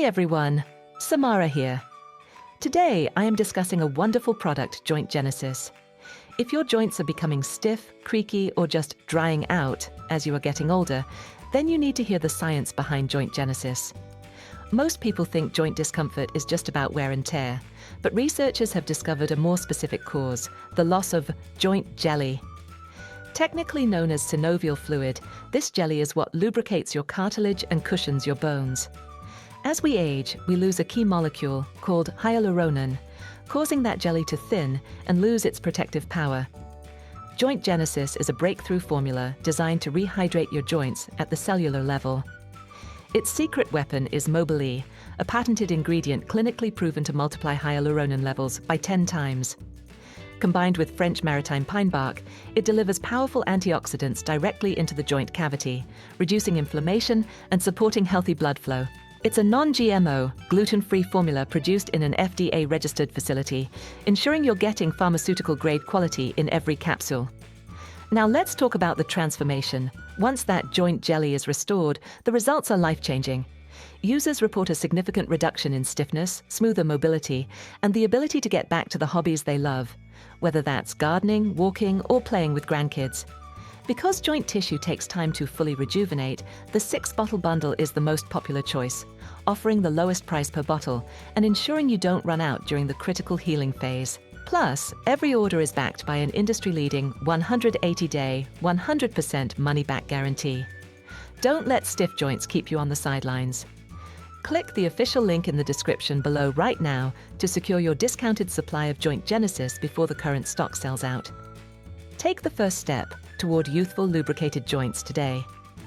Hey everyone, Samara here. Today I am discussing a wonderful product, Joint Genesis. If your joints are becoming stiff, creaky, or just drying out as you are getting older, then you need to hear the science behind Joint Genesis. Most people think joint discomfort is just about wear and tear, but researchers have discovered a more specific cause, the loss of joint jelly. Technically known as synovial fluid, this jelly is what lubricates your cartilage and cushions your bones. As we age, we lose a key molecule called hyaluronan, causing that jelly to thin and lose its protective power. Joint Genesis is a breakthrough formula designed to rehydrate your joints at the cellular level. Its secret weapon is Mobile, a patented ingredient clinically proven to multiply hyaluronan levels by 10 times. Combined with French maritime pine bark, it delivers powerful antioxidants directly into the joint cavity, reducing inflammation and supporting healthy blood flow. It's a non-GMO, gluten-free formula produced in an FDA-registered facility, ensuring you're getting pharmaceutical-grade quality in every capsule. Now let's talk about the transformation. Once that joint jelly is restored, the results are life-changing. Users report a significant reduction in stiffness, smoother mobility, and the ability to get back to the hobbies they love, whether that's gardening, walking, or playing with grandkids. Because joint tissue takes time to fully rejuvenate, the 6-bottle bundle is the most popular choice, offering the lowest price per bottle and ensuring you don't run out during the critical healing phase. Plus, every order is backed by an industry-leading 180-day, 100% money-back guarantee. Don't let stiff joints keep you on the sidelines. Click the official link in the description below right now to secure your discounted supply of Joint Genesis before the current stock sells out. Take the first step toward youthful, lubricated joints today.